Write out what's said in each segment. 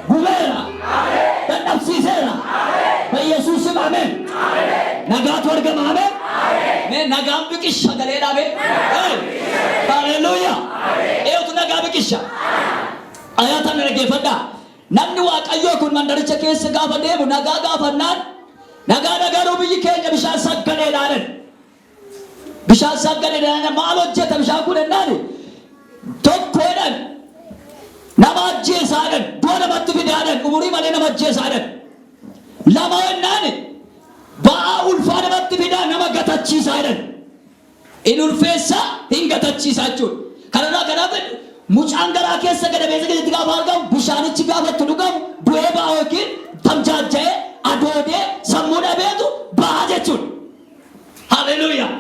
Gubera. Dan nafsisera. በኢየሱስ ስም አሜን። ነጋት ወርገም አሜን። ነጋም ብቅሻ ገሌዳ አሜን። ሃሌሉያ። ኤውት ነጋ ብቅሻ አያታን ረገፈዳ namni waaqayyo kun mandaricha keessa gaafa deemu nagaa gaafannaan nagaa nagaadoo biyyi keenya bishaan saggadeedhaan maal hojjeta bishaan kun ennaan tokkoodhaan nama ajjeesaadhaan du'a namatti fidaadhaan umurii malee nama ajjeesaadhaan lama ennaan ba'aa ulfaa namatti fidaa nama gatachiisaadhaan in ulfeessa hin gatachiisaa jechuudha. kanarraa kanaaf mucaan garaa keessa gadameessa gaditti gaafa argamu bishaanichi gaafa itti dhugamu bu'ee ba'aa yookiin tamjaajja'ee adoodee sammuu dhabeetu ba'aa jechuudha. Haleluuyaa.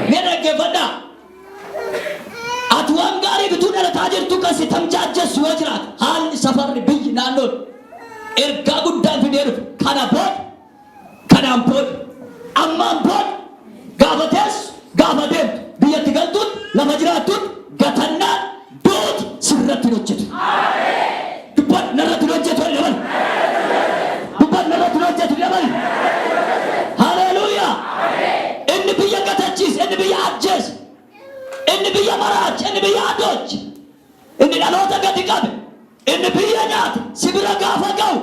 Mee dhaggeeffadhaa. Ati waan gaarii bituu dhalataa jirtu kasi tamjaajjessu yoo jiraate haalli safarri biyyi naannoon ergaa guddaan fidee dhufe kanaan booda ammaan booda gaafa teessu gaafa deemtu biyyatti galtuun lafa jiraattuun gatannaan duuti sirratti hojjetu. Dubbat narratti hojjetu ilman. Dubbat narratti hojjetu ilman. Haleluuyaa. Inni biyya gatachiis, inni biyya ajjees, inni biyya maraach, inni biyya adoch, inni dhaloota gadi qabe, inni biyya nyaate sibira gaafa ga'u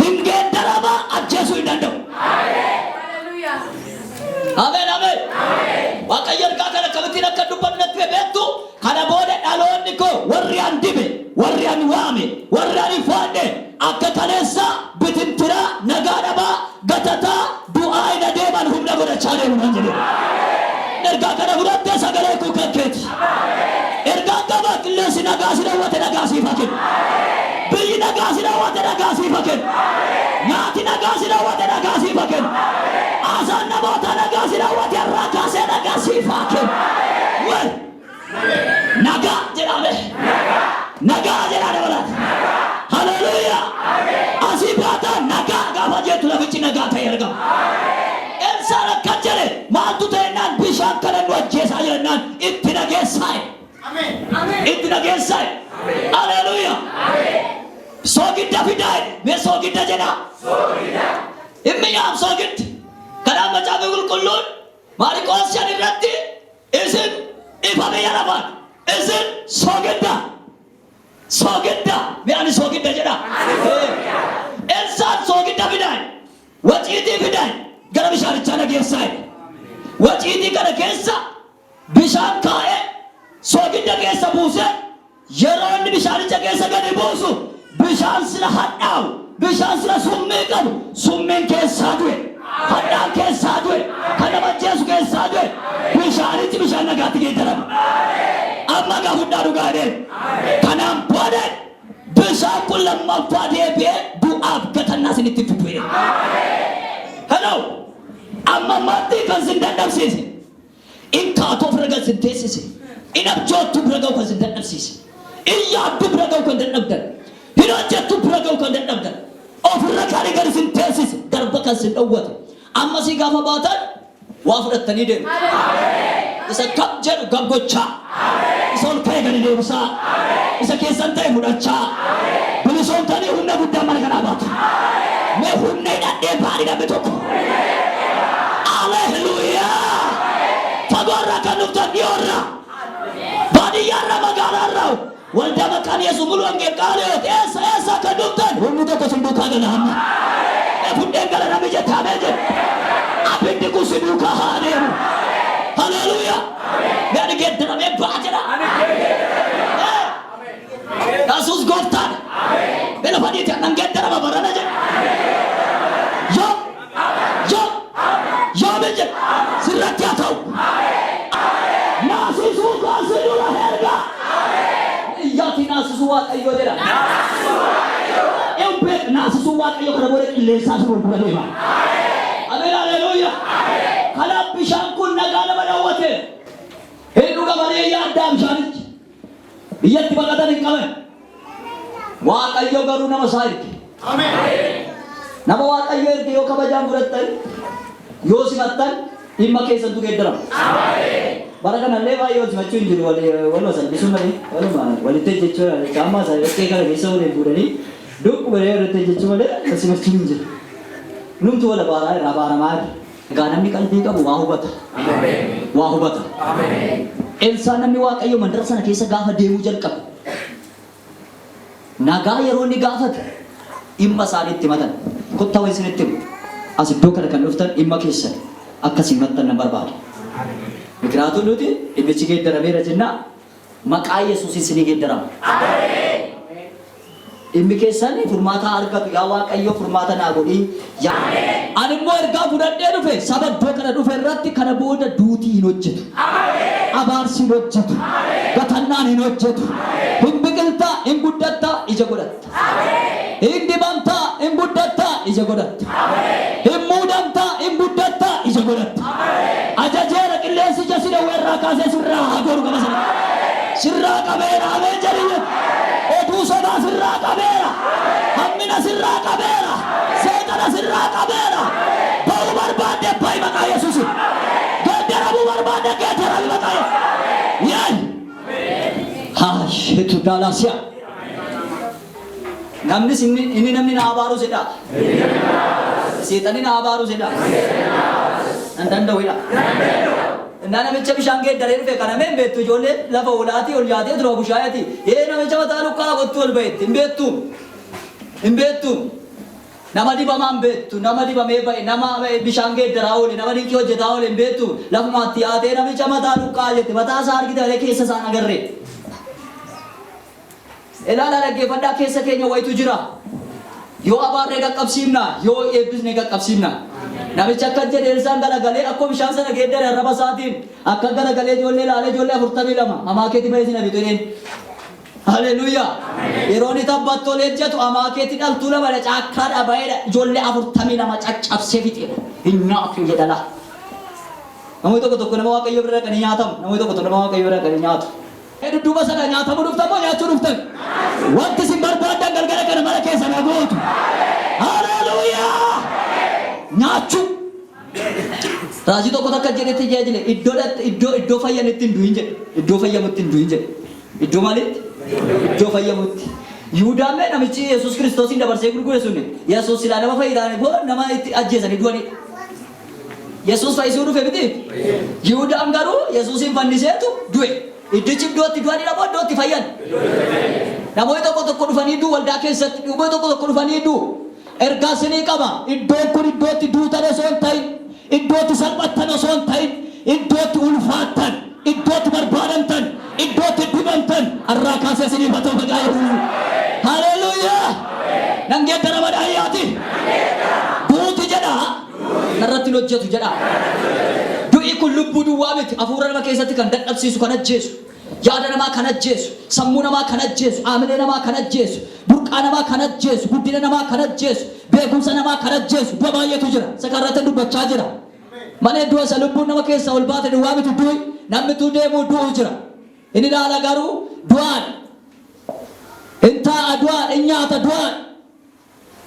hin geeddarama ajjeesuu hin danda'u. Ameen ameen. Waaqayyo ergaa kana kamittiin akka dubbannu natti beektu kana booda dhaloonni koo warri an dibe warri an waame warri an ifaadhe akka kaleessa bitintira nagaa dhabaa gatataa du'aa ina deeman humna godhachaa deemu nan jedhe. Ergaa kana fudhattee sagalee kuu kan keeti. Ergaa qaba qilleensi nagaa si dhawwate nagaa siif haa kennu. Biyyi nagaa si dhawwate nagaa siif haa kennu. Nyaati nagaa si dhawwate nagaa siif haa kennu. Asaan namoota nagaa si dhawwate irraa kaasee nagaa siif haa kennu. Wal nagaa jedhame nagaa jedhame walaati. Haleluuyaa. Asii baataa nagaa gaafa jettu lafichi nagaa ta'e argama. Elsaan akka jedhe maaltu ta'ennaan bishaan kana nu ajjeesaa jennaan itti nageessaaye. Itti nageessaaye. Haleluuyaa. Soogidda fidaa mee soogidda jedhaa. Himmi yaam soogiddi. Kanaan macaafa qulqulluun Maariqoos 5 irratti isin ifa biyya lafaan isin soogidda mi'aani soogidda jedha. Elsaan soogidda fidaan waciitii fidaan gara bishaanichaa nageessaaye. Waciitii kana keessa bishaan kaa'ee soogidda keessa buuse yeroo inni bishaanicha keessa gadi buusu bishaan sila hadhaa'u bishaan sila summii qabu summiin keessaa du'e. Hadhaan keessaa du'e kan nama ajjeesu keessaa du'e bishaanichi bishaan nagaatti geeddarame. Amma gaafudhaa dhugaadheen kanaan booda bishaan kun lammaffaa deebi'ee du'aaf gatannaa isinitti fidu. Hello. Amma maatii kan sin dadhabsiise in kaatoo bira kan sin teessise in abjoottu bira ga'u kan sin dadhabsiise in yaaddu bira ga'u kan dadhabdan hin hojjettu bira ga'u kan dadhabdan ofirra kaanii gadi sin teessise darba kan sin dhowwate amma si gaafa baatan waa fudhattanii deemu. Isa kab jedhu gaggochaa isa ol ka'ee gadi deebisaa isa keessan ta'e mudhachaa bilisoomtanii humna guddaa mana kanaa baatu. Mee humna hidhadhee baadii dhabbe tokko. Haleluuyaa. Fagoorraa kan dhuftan dhiyoorraa baadiyyaarraa magaalaarraa waldaa maqaan Yesuus mulu hangee qaaleeyooti eessa kan dhuftan humni tokko sin duukaa gala hamma. Fuddeen gala nami jettaamee jedhu abiddi kun si duukaa haa deemu. Haleluuyaa. Gadi geeddaramee baa jedha. Yesuus gooftaadha. Bela fadhiitti annan geeddarama barana jedha. Yoo jedha sirratti haa ta'u. Naasisuu kaasii dura erga. Iyyaati naasisuu waaqayyoo jedha. Naasisuu waaqayyoo kana booda qilleensaa sun bira deema. Ameen haleluuyaa. Kanaaf bishaan kun nagaa nama dhawwate. Hin dhuga malee yaaddaa bishaanichi. Biyyatti baqatan hin qaban. Waaqayyo garuu nama isaa erge. Nama waaqayyo erge yoo kabajaan fudhattan yoo simattan dhimma keessattuu geeddarama. Bara kanallee baay'ee wal simachuu hin jiru waluma salphisuu malee waluma walitti jechuudha qaama isaa bakkee kana keessa waliin fuudhanii dukku balee walitti jechuu malee simachuu hin jiru. Numtu wal baaraa irraa baaramaa jira. Egaa namni qalbii qabu waa hubata. Waa hubata. Elsaan namni Waaqayyo mandara sana keessa gaafa deemuu jalqabe. Nagaa yeroo inni gaafate dhimma isaaniitti himatan. Kottaa wayii isinitti himu. As iddoo kana kan dhuftan dhimma keessan akkasiin himattan nan barbaada. Mikiraatuun nuti dhimmichi geeddarameera jennaa maqaa Yesuus isinii geeddarama. Dhimmi keessan furmaata argatu yaa Waaqayyo furmaata naa godhii. Ani immoo ergaa fudhadhee dhufe saba iddoo kana dhufe irratti kana booda duutii hin hojjetu. Abaarsi hin hojjetu. Gatannaan hin hojjetu. Hin biqiltaa hin guddattaa ija godhatta. Hin dibamtaa hin guddattaa ija godhatta. Hin muudamtaa hin guddattaa ija godhatta. Ajajeera qilleensi jasi dawweerraa kaasee sirraa hagoor qaba sana. Sirraa qabeera ameen jedhiyye. Oduu sodaa sirraa qabeera. Hammina sirraa qabeera. Seexana sirraa qabeera. Ba'uu barbaadde ba'i maqaa Yesuus. Geeddaramuu barbaadde geeddaramu maqaa Yesuus. Yaali. Haasheetu daalasiya. Namnis inni namni na abaaru sedha. Seexanni na abaaru sedha. Nan danda'uudha. Namicha bishaan geeddaree dhufe kana mee beektu ijoollee lafa olaati ol yaatee dura bushaayati. Namicha mataa lukkaa kottu ol bahetti hin beektu. Hin beektu. Nama dibamaan beektu nama dibamee bahe nama bishaan geeddaraa oole nama dinqii hojjetaa oole hin beektu. Lafumaatti yaatee namicha mataa lukkaa jette mataa isaa argite keessa isaan agarree. Ilaala dhaggeeffadhaa keessa keenya wayitu jira. Yoo abaarree qaqqabsiifna yoo eebbisne qaqqabsiifna. Namicha akka jedhe Elsaan galagalee akkuma bishaan sana geeddare arraba isaatiin akka galagalee ijoollee ilaalee ijoollee 42 amaakeetti bahee sin abitu jedheen. Haleluuyaa. Yeroo inni tabbattu ol ejjetu amaakeetti dhaltuu lama caakkaadha bahee ijoollee 42 caccabsee fixee hin nyaatu jedhala. Namoonni tokko nama Waaqayyo bira kan nyaatamu namoonni tokko nama Waaqayyo bira kan nyaatu. Dudduuba sana nyaatamu dhuftan moo nyaachuu dhuftan? Wanti isin barbaaddan galgala kana mana keessa na gootu. Haleluuyaa. Nyaachuu. Raajii tokko takka jedhetti jeejile iddoo fayyamutti hin du'in jedhe. Iddoo fayyamutti hin du'in jedhe. Iddoo maalitti? Iddoo fayyamutti. Yihuudaan mee namichi Yesuus Kiristoosin dabarsee gurgure sunni. Yesuus silaa nama fayyadaan boo nama itti ajjeesanii du'anii. Yesuus fayyisuu dhufe miti. Yihuudaan garuu Yesuusin fanniseetu du'e. Iddichi iddootti du'anii namoota iddootti fayyan. Namoonni tokko dhufanii du'u waldaa keessatti namoonni tokko dhufanii du'u. Ergaa isinii qaba. Iddoon kun iddootti duutan osoo hin ta'in, iddootti salphattan osoo hin ta'in, iddootti ulfaattan, iddootti barbaadamtan, iddootti dibamtan irraa kaasee isinii haa ta'u maqaa Yesuus. Haleluuyaa. Nan geeddarama daayyaati. Duuti jedha. Narratti hin hojjetu jedha. Du'i kun lubbuu duwwaa miti. Hafuura nama keessatti kan dadhabsiisu kan ajjeesu. Yaada namaa kan ajjeesu, sammuu namaa kan ajjeesu, aamilee namaa kan ajjeesu, burqaa namaa kan ajjeesu, guddina namaa kan ajjeesu, beekumsa namaa kan ajjeesu. Du'a baay'eetu jira. Sakarratti dubbachaa jira. Malee du'a isa lubbuun nama keessa ol baate duwwaa miti du'i namni tuu deemuu du'u jira. Inni ilaala garuu du'aan. Inni taa'a du'aan, inni nyaata du'aan.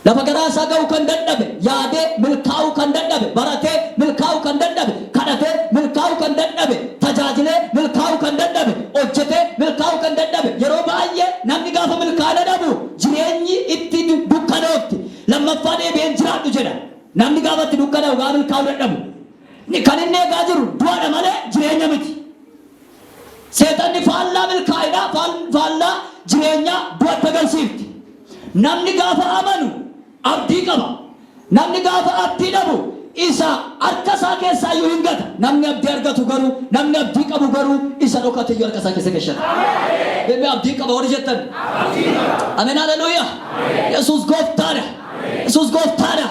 Lafa garaa isaa ga'uu kan dadhabe, yaadee milkaa'uu kan dadhabe, baratee milkaa'uu kan dadhabe, kadhatee milkaa'uu kan dadhabe, tajaajilee milkaa'uu kan dadhabe, hojjetee milkaa'uu kan dadhabe. Yeroo baay'ee namni gaafa milkaa'uu dhabu jireenyi itti dukkanoofti. Lammaffaa deebi'een jiraadhu jedha. Namni gaafa itti dukkanaa'u gaafa milkaa'uu dadhabu. Kan inni eegaa jiru du'aadha malee jireenya miti. Seexanni faallaa milkaa'idhaa faallaa jireenyaa du'atti agarsiifti. Namni gaafa amanu abdii qaba. Namni gaafa abdii dhabu isa harka isaa keessaa iyyuu hin gata. Namni abdii argatu garuu namni abdii qabu garuu isa dhokate iyyuu harka isaa keessa keeshata. Beebi abdii qaba warri jettan. Ameen haleluuyaa. Yesuus gooftaadha. Yesuus gooftaadha.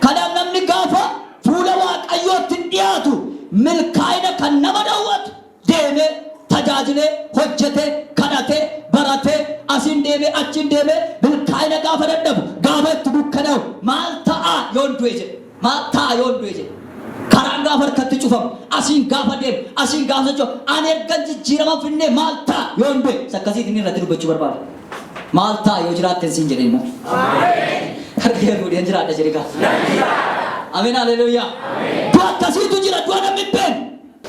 Kanaaf namni gaafa fuula Waaqayyootti dhiyaatu milkaa'ina kan nama dhawwatu deemee tajaajilee hojjetee kadhatee baratee asiin deemee achiin deemee milkaa'ina gaafa dadhabu gaafa itti dukkanaa'u maal ta'a yoon du'e jedhe. Maal ta'a yoon du'e jedhe. Karaan gaafa harkatti cufamu asiin gaafa deemu asiin gaafa socho'u ani erga jijjiirama finnee maal ta'a yoon du'e sakkasiitiin irratti dubbachuu barbaada. Maal ta'a yoo jiraatten siin jedhe immoo. Harkee fuudheen jiraadha jedhe gaa. Ameen haleluuyaa. akkasiitu jira du'a namni hin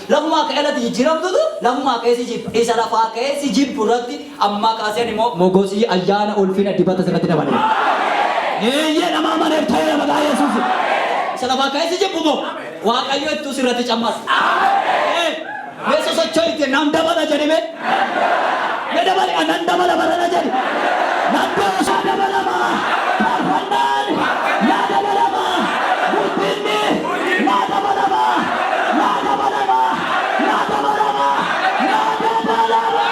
Lafuma ka'elati jijjiiramtutu lafuma ka'eesi jibbu isa lafaa ka'eesi jibbu irratti amma kaaseen immoo mogosii ayyaana ulfina dibata sirratti dabale. Eeyyee nama amaneef ta'ee maqaa Yesuus. Isa lafaa ka'eesi jibbu moo Waaqayyo ittuu sirratti cammas. Yesuus socho'ite nan dabala jedhime. Ne dabale nan dabala barana jedhi. Nan doosaa dabalama. Faarfannaan yaa dabalama. Guddinni yaa dabalama. Yaa dabalama. Yaa dabalama. Yaa dabalama.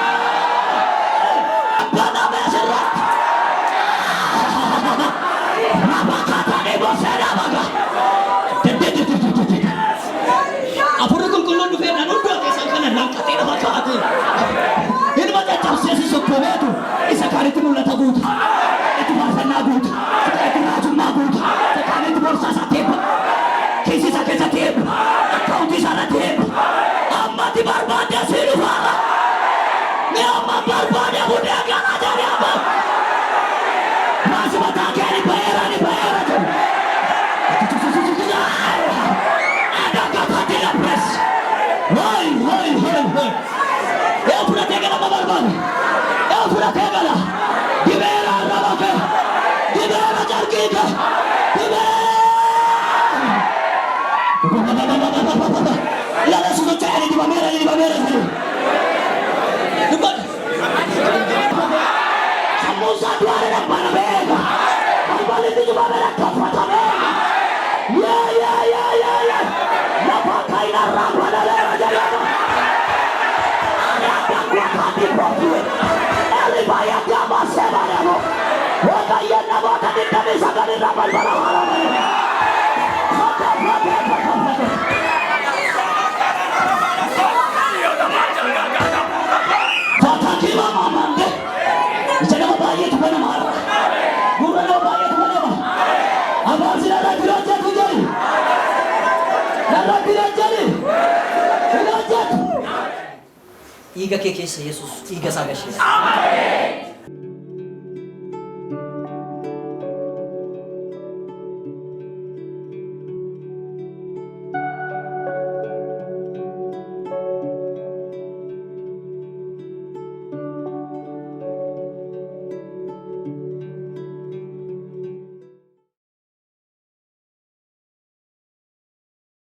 Baname sirratti. Mabakatanii boseera baga. Afurri qulqulluun dhufee nan hunduu keessan kana lanqatee nama kaa'ate. Ilma caccabseesi sokkoleetu isa kaanitti mul'ata guuta. Itti faarfannaa guuta. Itti raajummaa guuta. Kaanitti borsaa isaa teebba. Keessi isaa keessa teebba. Akkaawuntii isaa irra teebba. Ammatti barbaade asii dhufaara. Ni amma barbaade hundee garaa jedhee amma. Maasi mataa kee ni baheera jedhu. Vai. Eu furate gala babarban. Eu furate gala. Dibera rabake. Dibera jarkika. La la suno tani di bamera. Dubat. Samusa duare na panabega. Albale di bamera kapata bega. Ya. Napakai na rabana le jayana. Hati profil, elibaya kama sebarano. Wakaya na bota di kami sagari rabal barang. Fataki mama mande, jangan bayar tu mana marah. Bukan bayar tu mana mah. Abang sila nak belajar tu jadi. Nak belajar ni. Belajar. Iga ke keessa Yesuus dhiiga isaa gashee.